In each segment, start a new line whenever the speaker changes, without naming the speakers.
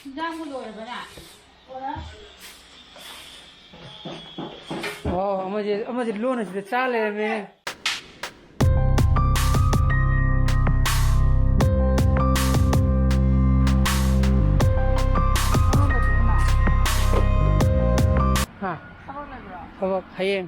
Oh, ama je loan is betalen me. Ha. Hello, hey.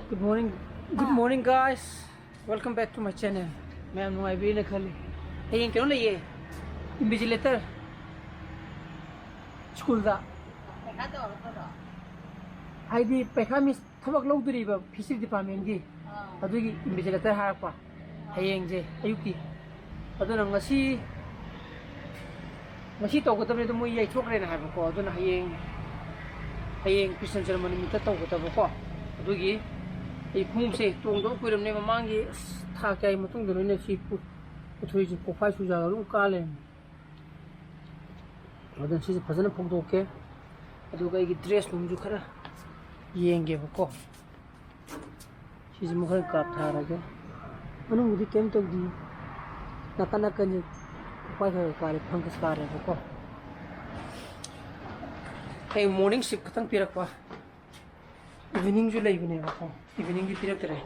Good morning, guys. Welcome back to my channel. I'm no idea na khali. Hey, kya na ye? Invigilator. School da. ID pekha thabak lawduri ba fishery department gi adugi invigilator harakpa hayeng je ayuki aduna ngasi tawgatable do moi yai thokre na haba ko aduna hayeng christian ceremony mi ta tawgataba ko adugi ei khum se tong do puram ne mamangi tha kai matung do ne si puthoi ji ko phai su ja lu ka le adan si phajana phok do ke aduga ei dress num ju khara yenge bako sisi mukha kap thara ga anu mudi kem to di nakana kan pai kha kare fungus kare bako hey morning shift khatang pirak pa evening ju lai bune bako evening gi pirak tare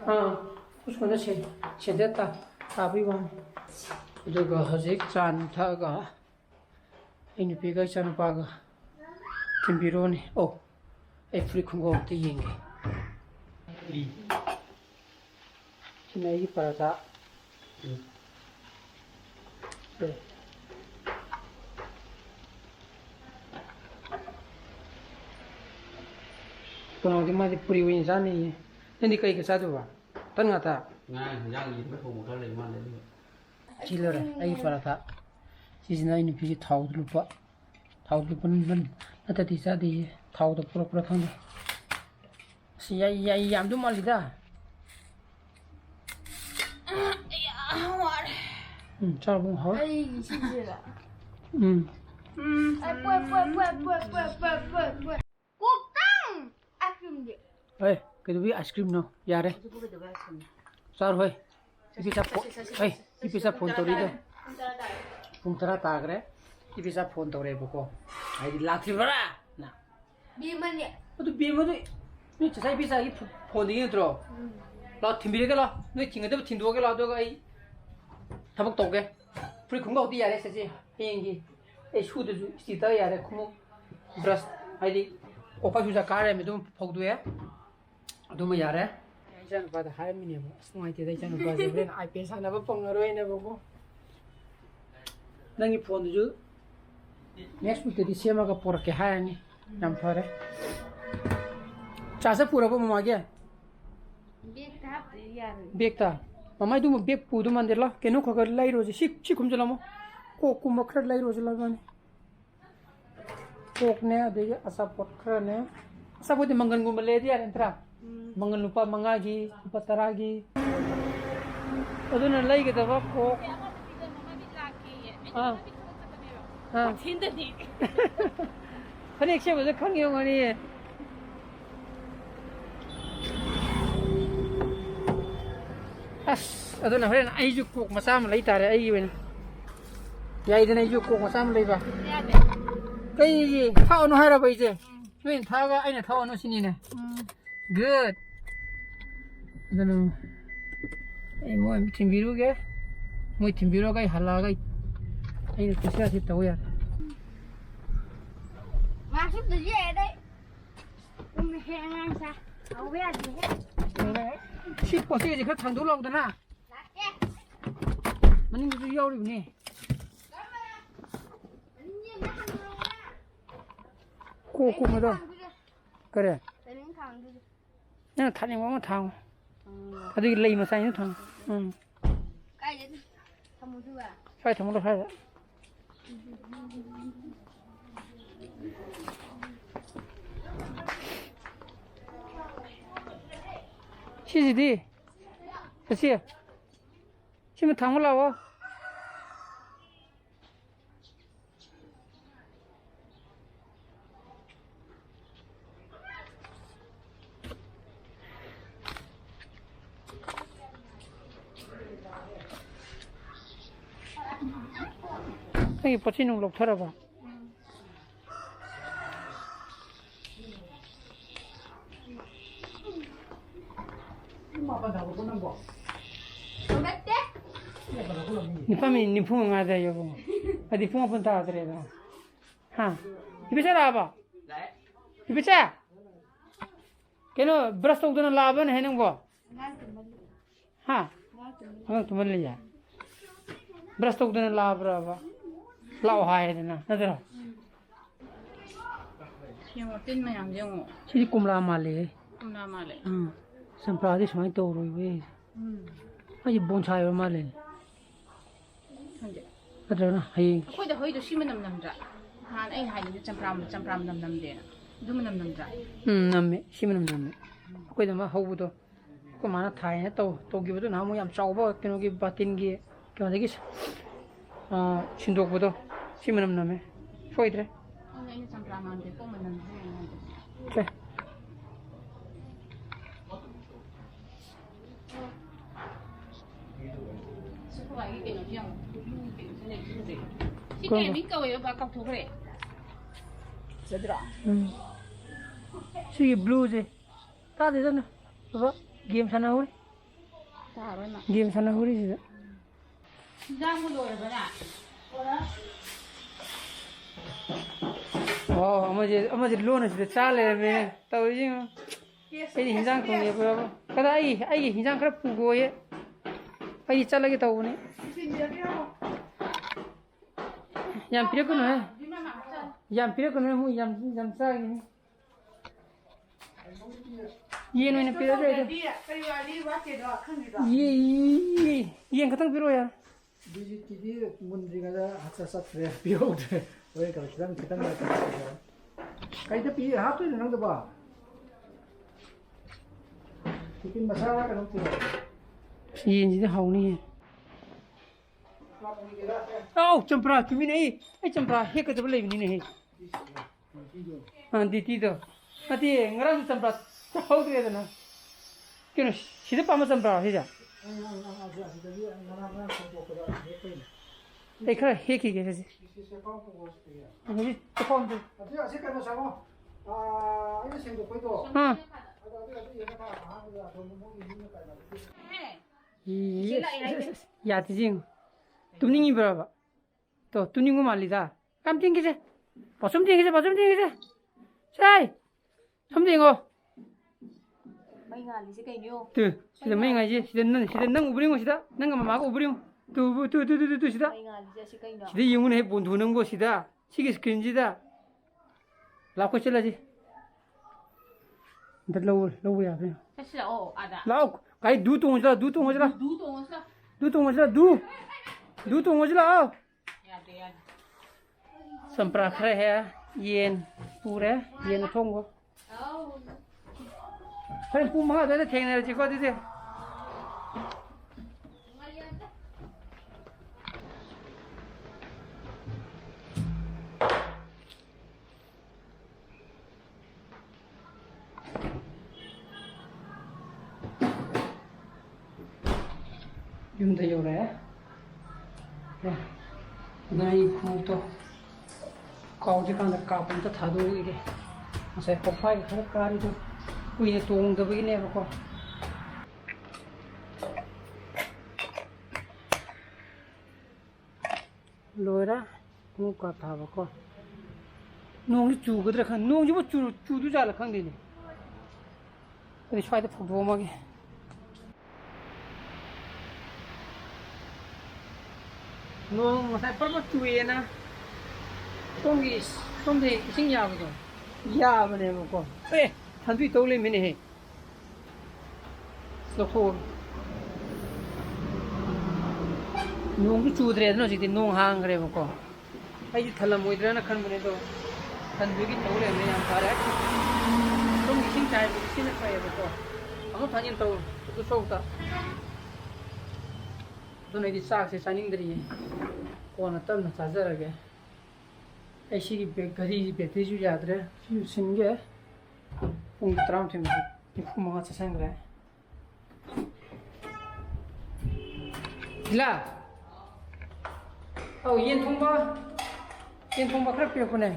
ha kuch kona che ta bi wan joga hajik chan tha ga ini pega chan paga timbironi oh free kungo te yenge kinai parata kono di ma di puri win jani ndi kai ka sadu ba tan ngata
yang yin ko mo kale ma le
chilore ai parata sisina ini pigi thau lupa ban nata ti sa di thau da pura thang si ya yam du malida ya war char bung ho ai chi ji la ai ko tang ice cream de ai ke du ice cream no yare char hoi ipisa phone to ri de pung tara tagre ipisa phone tore boko ai lakli bara na biman ne adu biman du ni chai bisa gi phone di intro la thimbire ke la ni thing de thindu ke la do ga ai thabak to ge free khunga odi yare se ji hengi e shu de si ta yare khum brush ai di opa ju ja kare me dum phok du ye adu ma yare jan ba da hai mi ne ba snai te dai jan ba je ren ai pe sa na ba pong roi ne boko nangi phone ju next week di sema ka por ke haani nam phare cha sa pura ba mama ge bek ta mama du bek pu du mandir la ke no kha lai ro ji sik khum jala mo ko ku makhra lai ro jala gani kok ne de asa pot khra ne asa bo de mangan gu male di ar entra mangan lupa manga gi lupa tara gi aduna lai ge da ba ko hinderlich. Kann ich schon, was kann ich auch nicht. Aduh, nah, friend, ayo kok masam lagi tarik ayo ini. Ya, ini ayo kok masam lagi bah. Kaya ini, tahu no hari apa ini? Ini tahu ga, ini tahu no sini nih. Good. Aduh, no. Mau tim biru ke? Mau tim biru ke? Halal ke? Ayo kita sih tahu ya. Masuk tu je deh. Umheang sa. Awet je. Si posisi je kan tangguh lalu dah na. Mending tu jauh ni. Kok mana? Kere. Nah, thani mana thang? Tadi lagi masa ini thang. Kaya jadi. Kamu tu ah? Saya kamu tu saya. 시지디, 그치? 지금 당 올라와. 여기 버티는 록 털어봐. Ni pami ni pung ngada yo bung. Adi pung pun ta adre da. Ha. Ibisa la ba. Ibisa. Keno brush tok dona la ban heneng bo. Ha. Ha tumal liya. Brush tok dona la bra ba. La hai dena. Nadra.
Yang tin mayam jeng.
Sini kumla male.
Kumla male.
Sampradhi samai to roi we. Ai bon chai male. Adra na hai.
Koi da hoi da shi manam nam dra. Han ai hai ni champram nam nam de. Du manam nam dra.
Namme simanam namme. Koi da ma hau do. Ko mana thai ne to gi bu na mo yam chau ba keno gi batin gi kyo de gi chindok bu do simanam namme. Foi dre.
Ai ni champram nam de ko manam de.
Ke.
Cái mình câu ba câu thuộc đấy. Rất rõ.
Sige blue je. Ta de na. Ba game sana hori.
Ta rồi mà.
Game sana hori je.
Ra mua đồ rồi bạn ạ.
Oh, ama je loan je chale me. Tao jing. Ai hinjang ko ye ba. Kada ai hinjang khara pu go ye. Ai chala ge tao ne. Yam pira ko no hai. Yam pira ko no mu yam sa ni. Ye no ne pira re. Ye khatang piro ya.
Biji tidi mundri kada hatsa sat re pio de. Oi ka kitang na ka. Kai da pi ha tu nang da ba. Tikin masala ka no ti.
Ye ni de hau ni. Oh, champra, tu mine ai champra he ka jable ni ne. Diti do. Ati ngara champra hau de na. Keno sida pama champra he ja. Ei khara he ki ge se. Ani to pom de.
Ati ase ka no sa mo. Ai se do koi do.
Ha. Ya ti jing. Tumning ni bra ba. To tuning ko mali da. Kam ting ge se. Pasum ting ge se. Sai. Sam ting go.
Mấy ngàn thì sẽ cây nhiêu?
Tu, sida mai ngai je, sida nang ubring go sida. Nang ma ma go ubring. Tu sida.
Mấy ngàn thì sẽ cây nào?
Sida yung ne bon thu nang go sida. Sigi screen ji da. La ko chala ji. Đặt lâu ya pe.
Cái gì ồ à đã.
Lao, cái du tung hojla.
Đủ tông sao?
Du tung hojla du tung hojla.
Ya để ăn.
Sampra khre hai yen pure yen thong go. Phải pu ma da theng ne chi ko di de. Yum da yo re. Ya. Nai khu to. Kau ji kan da ka pun ta tha do ri de. Ase ko phai khar ka ri do. Ui tuong da begini apa kok? Lora, nu ka tha ba ko. Nong chu ga dra khan, nong ji ba chu du ja la khang de ni. Ri chwai da phu bo ma ge. Nong ma sai par ma chu ye na. Tong de sing ya ba do. Ya ba ne ba ko. Handu tau le mene he. Sokor. Nong chu dre no ji nong hang gre ko. Ai thala moi dre na khan bune do. Handu gi tau le me yam pare. Tong gi sing chai gi sin pa ye ko. Ang thanin tau tu so ta. Do nei di sak se saning dri. Ko na tam na cha jar ge. Ai shi gi be gari be te ju ya dre. Sin ge. Ung tram thêm thì không mong sẽ sang rồi. Là. Yên không ba. ꯌꯦꯟ ꯊꯣꯡꯕ ꯈꯔ ꯄꯤꯔꯛꯄꯅꯦ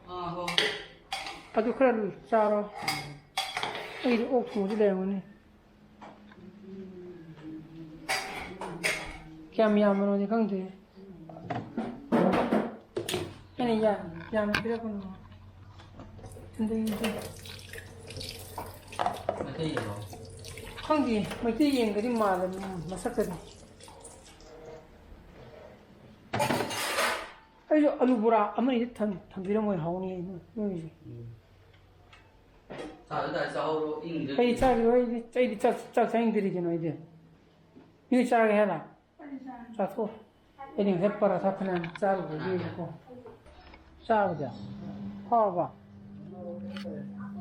ꯍꯣꯏ
ꯑꯗꯨ ꯈꯔ ꯆꯥꯔꯣ ꯑꯩꯗꯤ ꯑꯣꯛ ꯊꯣꯡꯕꯁꯨ ꯂꯩꯔꯝꯒꯅꯤ ꯀꯌꯥꯝ ꯌꯥꯝꯕꯅꯣꯗꯤ ꯈꯪꯗꯦ ꯑꯩꯅ ꯌꯥꯝꯅ ꯄꯤꯔꯛꯄꯅꯣ
ꯃꯩꯇꯩꯔꯣ
ꯈꯪꯗꯦ ꯃꯩꯇꯩ ꯌꯦꯟꯒꯗꯤ ꯃꯥꯜꯂꯦ ꯃꯁꯛꯇꯗꯤ ꯑꯩꯁꯨ ꯑꯂꯨ ꯕꯣꯔꯥ ꯑꯃꯅꯤꯗꯤ ꯊꯝꯕꯤꯔꯝꯃꯣꯏ ꯍꯥꯎꯅꯤ ꯅꯣꯏꯒꯤꯁꯦ ꯑꯩ ꯆꯥꯈꯤꯔꯣ ꯑꯩꯗꯤ ꯆꯥꯛ ꯆꯥꯅꯤꯡꯗ꯭ꯔꯤ ꯀꯩꯅꯣ ꯑꯩꯗꯤ ꯅꯣꯏ ꯆꯥꯒꯦ ꯍꯥꯏꯔ ꯆꯥꯊꯣꯛ ꯑꯩꯗꯤ ꯉꯁꯥꯏ ꯄꯔꯥꯊꯥ ꯐꯅꯌꯥꯝ ꯆꯥꯔꯨꯕꯒꯤꯀꯣ ꯆꯥꯕꯗꯤ ꯍꯥꯎꯔꯕ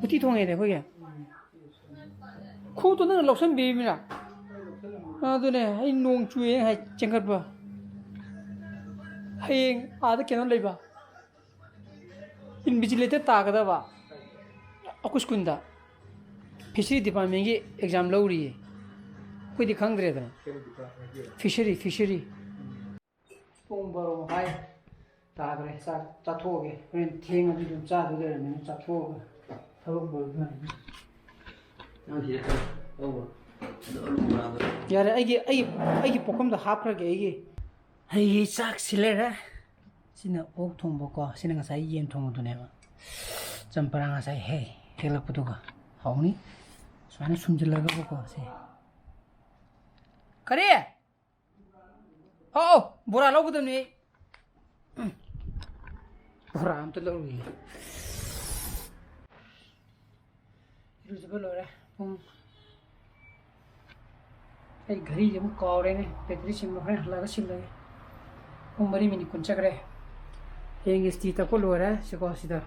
ꯎꯇꯤ ꯊꯣꯡꯉꯦꯗꯤ ꯑꯩꯈꯣꯏꯒꯤ ꯈꯨꯗꯣ ꯅꯪꯅ ꯂꯧꯁꯟꯕꯤꯔꯤꯃꯤꯅ ꯑꯗꯨꯅꯦ ꯑꯩ ꯅꯣꯡ ꯆꯨꯌꯦ ꯍꯥꯏ ꯆꯦꯟꯈꯠꯄ ꯍꯌꯦꯡ ꯑꯥꯗ ꯀꯩꯅꯣ ꯂꯩꯕ ꯏꯟꯚꯤꯖꯤꯂꯦꯇꯔ ꯇꯥꯒꯗꯕ ꯑꯩꯈꯣꯏ ꯁ꯭ꯀꯨꯜꯗ ꯐꯤꯁꯔꯤ ꯗꯤꯄꯥꯔꯠꯃꯦꯟꯒꯤ ꯑꯦꯛꯖꯥꯝ ꯂꯧꯔꯤꯌꯦ ꯑꯩꯈꯣꯏꯗꯤ ꯈꯪꯗ꯭ꯔꯦꯗꯅ ꯐꯤꯁꯔꯤ ꯄꯨꯡ 12:30 ꯇꯥꯈ꯭ꯔꯦ ꯆꯥꯊꯣꯛꯑꯒꯦ ꯍꯣꯔꯦꯟ ꯊꯦꯡꯉꯗꯤ ꯑꯗꯨꯝ ꯆꯥꯗꯣꯏ ꯂꯩꯔꯝꯃꯦꯅ ꯆꯥꯊꯣꯛꯑꯒ ꯊꯕꯛ ꯂꯣꯏꯕꯅꯤ ꯌꯥꯔꯦ ꯑꯩꯒꯤ ꯄꯣꯛꯐꯝꯗ ꯍꯥꯞꯈ꯭ꯔꯒꯦ ꯑꯩꯒꯤ ꯆꯥꯛꯁꯤ ꯂꯩꯔꯦ ꯁꯤꯅ ꯑꯣꯛ ꯊꯣꯡꯕꯀꯣ ꯁꯤꯅ ꯉꯁꯥꯏ ꯌꯦꯟ ꯊꯣꯡꯕꯗꯨꯅꯦꯕ ꯆꯝꯄꯔꯥ ꯉꯁꯥꯏ ꯍꯦꯛꯂꯛꯄꯗꯨꯒ ꯍꯥꯎꯅꯤ ꯁꯨꯃꯥꯏꯅ ꯁꯨꯝꯖꯤꯜꯂꯒꯕꯀꯣ ꯁꯤ ꯀꯔꯤ ꯑꯧ ꯕꯣꯔꯥ ꯂꯧꯒꯗꯕꯅꯤ ꯕꯣꯔꯥ ꯑꯝꯇ ꯂꯧꯔꯨꯏ 이러지가 loire ꯄꯨꯡ ꯑꯩ ꯘꯔꯤꯁꯦ ꯑꯃꯨꯛ ꯀꯥꯎꯔꯦꯅꯦ ꯕꯦꯇ꯭ꯔꯤ ꯁꯤꯟꯕ ꯍꯣꯔꯦꯟ ꯍꯜꯂꯒ ꯁꯤꯜꯂꯒꯦ ꯄꯨꯡ 4:20 ꯆꯠꯈ꯭ꯔꯦ ꯍꯌꯦꯡꯒꯤ ꯁ꯭ꯇꯤ ꯇꯛꯄ ꯂꯣꯏꯔꯦ ꯁꯤꯀꯣ ꯁꯤꯗ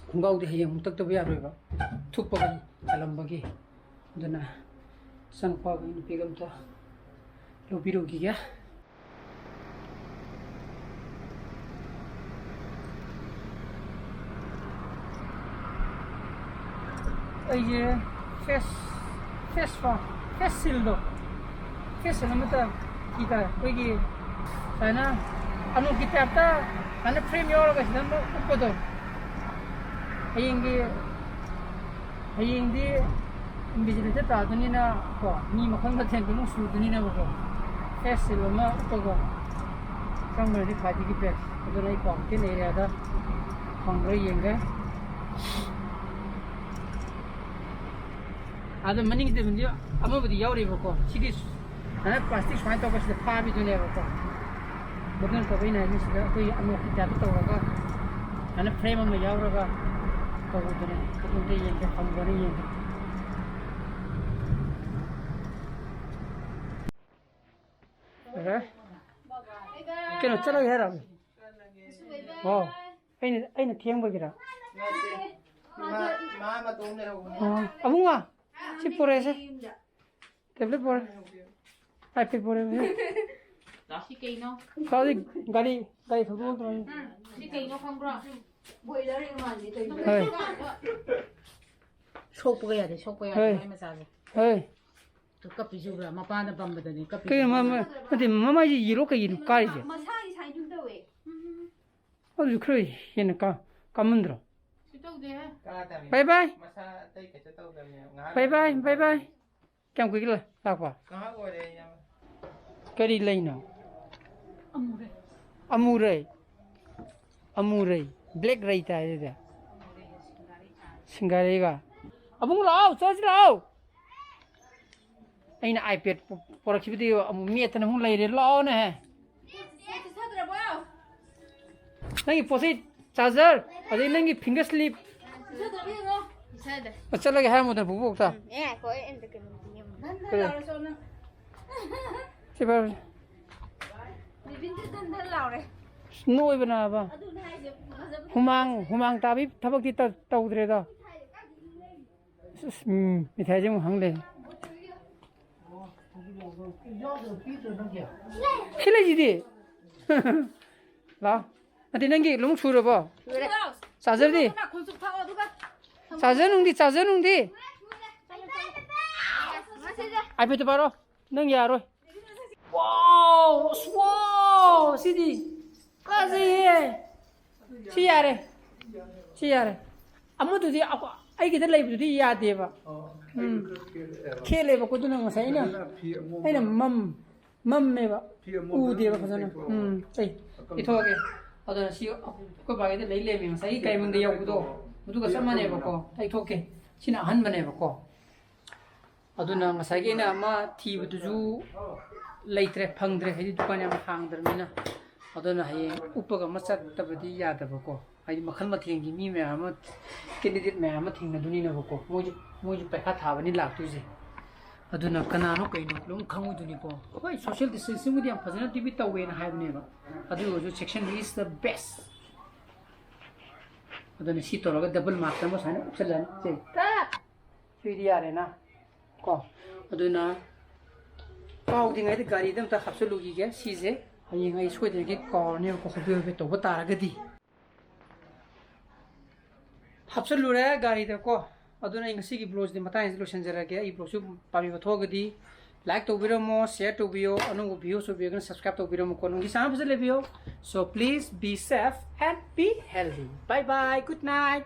ꯈꯣꯡꯒ꯭ꯔꯥꯎꯗꯤ ꯍꯌꯦꯡ ꯑꯃꯨꯛ ꯇꯛꯇꯕ ꯌꯥꯔꯣꯏꯕ ꯊꯨꯞꯄꯒꯤ ꯆꯜꯂꯝꯕꯒꯤ ꯑꯗꯨꯅ ꯏꯆꯥꯅꯨꯄꯥꯒ ꯅꯨꯄꯤꯒ ꯑꯝꯇ ꯂꯧꯕꯤꯔꯨꯈꯤꯒꯦ ꯑꯩꯁꯦ ꯐꯦꯁ ꯁꯤꯜꯗꯣ ꯐꯦꯁ ꯁꯤꯜ ꯑꯃꯇ ꯏꯇꯥꯔꯦ ꯑꯩꯈꯣꯏꯒꯤ ꯁꯨꯃꯥꯏꯅ ꯑꯅꯣꯛꯀꯤ ꯇꯥꯏꯞꯇ ꯁꯨꯃꯥꯏꯅ ꯐ꯭ꯔꯦꯝ ꯌꯥꯎꯔꯒ ꯁꯤꯗ ꯑꯃꯨꯛ ꯎꯞꯄꯗꯣ ꯍꯌꯦꯡꯗꯤ ꯏꯟꯚꯤꯖꯤꯂꯦꯇꯔ ꯇꯥꯗꯣꯏꯅꯤꯅ ꯀꯣ ꯃꯤ ꯃꯈꯜ ꯃꯊꯦꯜꯗꯨ ꯑꯃꯨꯛ ꯁꯨꯗꯣꯏꯅꯤꯅꯕꯀꯣ ꯐꯦꯁ ꯁꯤꯜ ꯑꯃ ꯎꯞꯄꯒ ꯆꯪꯕꯅꯗꯤ ꯈ꯭ꯋꯥꯏꯗꯒꯤ ꯕꯦꯁ ꯑꯗꯨꯅ ꯑꯩ ꯀ꯭ꯋꯥꯀꯩꯊꯦꯜ ꯑꯦꯔꯤꯌꯥꯗ ꯐꯪꯕ꯭ꯔꯥ ꯌꯦꯡꯒꯦ ꯑꯗꯣ ꯃꯅꯤꯡꯒꯤꯗꯕꯨꯗꯤ ꯑꯃꯕꯨꯗꯤ ꯌꯥꯎꯔꯤꯕꯀꯣ ꯁꯤꯗꯤ ꯁꯨꯃꯥꯏꯅ ꯄ꯭ꯂꯥꯁꯇꯤꯛ ꯁꯨꯃꯥꯏꯅ ꯇꯧꯔꯒ ꯁꯤꯗ ꯐꯥꯕꯤꯗꯨꯅꯦꯕꯀꯣ ꯃꯗꯨ ꯅꯠꯇꯕ ꯑꯩꯅ ꯍꯥꯏꯁꯦ ꯁꯤꯗ ꯑꯩꯈꯣꯏ ꯑꯅꯣꯛꯀꯤ ꯇꯥꯏꯞꯇ ꯇꯧꯔꯒ ꯁꯨꯃꯥꯏꯅ ꯐ꯭ꯔꯦꯝ ꯑꯃ ꯌꯥꯎꯔꯒ ꯇꯧꯕꯗꯨꯅꯦ ꯑꯗꯨꯝꯇ ꯌꯦꯡꯒꯦ ꯐꯪꯕ꯭ꯔꯥ ꯌꯦꯡꯒꯦ ꯀꯩꯅꯣ ꯆꯠꯂꯒꯦ ꯍꯥꯏꯔ ꯑꯣ ꯑꯩꯅ ꯊꯦꯡꯕꯒꯤꯔ ꯑꯕꯨꯡꯉꯣ ꯁꯤ ꯄꯨꯔꯛꯑꯁꯦ ꯇꯦꯕ꯭ꯂꯦꯠ ꯄꯨꯔꯦ ꯑꯥꯏꯄꯦꯗ ꯄꯨꯔꯦ
ꯁꯤ ꯀꯩꯅꯣ
ꯍꯧꯖꯤ ꯒꯥꯔꯤ ꯊꯧꯗꯣꯛꯇ꯭ꯔꯣ
ꯁꯤ ꯀꯩꯅꯣ ꯈꯪꯕ꯭ꯔꯣ
ꯍꯣꯏ
ꯁꯣꯛꯄꯒ ꯌꯥꯗꯦ ꯃꯥꯏ ꯃꯆꯥꯁꯦ
ꯍꯣꯏ
ꯀꯞꯄꯤꯖꯨꯕ꯭ꯔꯥ ꯃꯄꯥꯅ ꯄꯝꯕꯗꯅꯤ ꯀꯞꯄꯤ
ꯀꯩꯅꯣ ꯅꯠꯇꯦ ꯃꯃꯥꯏꯁꯦ ꯌꯦꯔꯣ ꯀꯩꯒꯤꯅꯣ ꯀꯥꯔꯤꯁꯦ
ꯃꯁꯥꯒꯤ ꯁꯥꯏꯟ ꯇꯧꯋꯦ
ꯑꯗꯨꯁꯨ ꯈꯔ ꯍꯦꯟꯅ ꯀꯥꯃꯟꯗ꯭ꯔꯣ
ꯁꯤ ꯇꯧꯗꯦꯍꯦ
ꯕꯥꯏ ꯕꯥꯏ
ꯃꯁꯥ ꯑꯇꯩ ꯀꯩꯁꯨ ꯇꯧꯗꯕꯅꯦ
ꯕꯥꯏ ꯕꯥꯏ ꯀꯌꯥꯝ ꯀꯨꯏꯒꯦ ꯂꯥꯛꯄ
ꯉꯥꯏꯍꯥꯛ ꯑꯣꯏꯔꯦ ꯌꯥꯝ
ꯀꯔꯤ ꯂꯩꯅꯣ ꯑꯃꯨꯔꯩ ꯕ꯭ꯂꯦꯛ ꯔꯩ ꯇꯥꯏ ꯑꯗꯨꯗꯤ ꯁꯤꯡꯒꯥꯔꯩꯒ ꯑꯕꯨꯡ ꯂꯥꯛꯑꯣ ꯆꯠꯁꯤ ꯂꯥꯛꯑꯣ ꯑꯩꯅ ꯑꯥꯏꯄꯦꯗ ꯄꯣꯔꯛꯈꯤꯕꯗꯤ ꯑꯃꯨꯛ ꯃꯦꯠꯇꯅ ꯑꯃꯨꯛ ꯂꯩꯔꯦ ꯂꯥꯛꯑꯣꯅꯦꯍꯦ ꯅꯪꯒꯤ ꯄꯣꯠ ꯆꯩ ꯆꯥꯔꯖꯔ ꯑꯗꯩ ꯅꯪꯒꯤ ꯐꯤꯡꯒꯔ ꯁ꯭ꯂꯤꯞ ꯆꯠꯂꯒꯦ ꯍꯥꯏꯔꯝꯃꯣꯗꯅ ꯄꯨꯕꯣꯛꯇ ꯅꯣꯏꯕꯅꯕ ꯍꯨꯃꯥꯡ ꯇꯥꯕꯤ ꯊꯕꯛꯇꯤ ꯇꯧꯗ꯭ꯔꯦꯗ ꯃꯤꯊꯥꯏꯁꯦ ꯑꯃꯨꯛ ꯍꯪ ꯂꯩ ꯁꯤ ꯂꯩꯁꯤꯗꯤ ꯂꯥꯛꯑꯣ ꯅꯠꯇꯦ ꯅꯪꯒꯤ ꯂꯣꯏꯅꯃꯛ ꯁꯨꯔꯕꯣ ꯆꯥꯔꯖꯔꯗꯤ ꯆꯥꯔꯖꯔ ꯅꯨꯡꯗꯤ ꯑꯥꯏꯄꯦꯗꯇ ꯄꯥꯔꯣ ꯅꯪ ꯌꯥꯔꯣꯏ ꯋꯥꯎ ꯁꯤꯗꯤ ꯐꯖꯩꯍꯦ yare si yare amudu di ai kita lay di ya deba khele ba ko duna ngasai na aina mam me ba u deba khazana sai ithoge adana si ko ba ge lay le me ngasai kai mang de yaw do mudu ka samane ba ko ai thoke sina han bane ba ko aduna ngasai ge na ma thi bu ju leitre phangdre hedi dukan yam hangdar mina aduna haye upaga masat tabadi yada ba ko ai makhal mathengi mi me ama candidate me ama thingna duni na ba ko moji pekha thabani laktu je aduna kanano kaino lum khangu duni ko hoi social distancing mudi am phajana tv tawe na haibne ba adu jo section is the best aduna si toroga double mark ma sana upsalan je ta chiri yare na ko aduna pau dingai de gari dam ta khapsulu gi ge si je hayi ngai soi de gi ko ne ko khobe be to ba tara ga di habsulu re gari de ko aduna ingsi gi blogs de mata installation jara ge I blog su pami ba thog di like to video mo share to video anu view so be subscribe to video mo ko ngi sam le video so please be safe and be healthy bye bye good night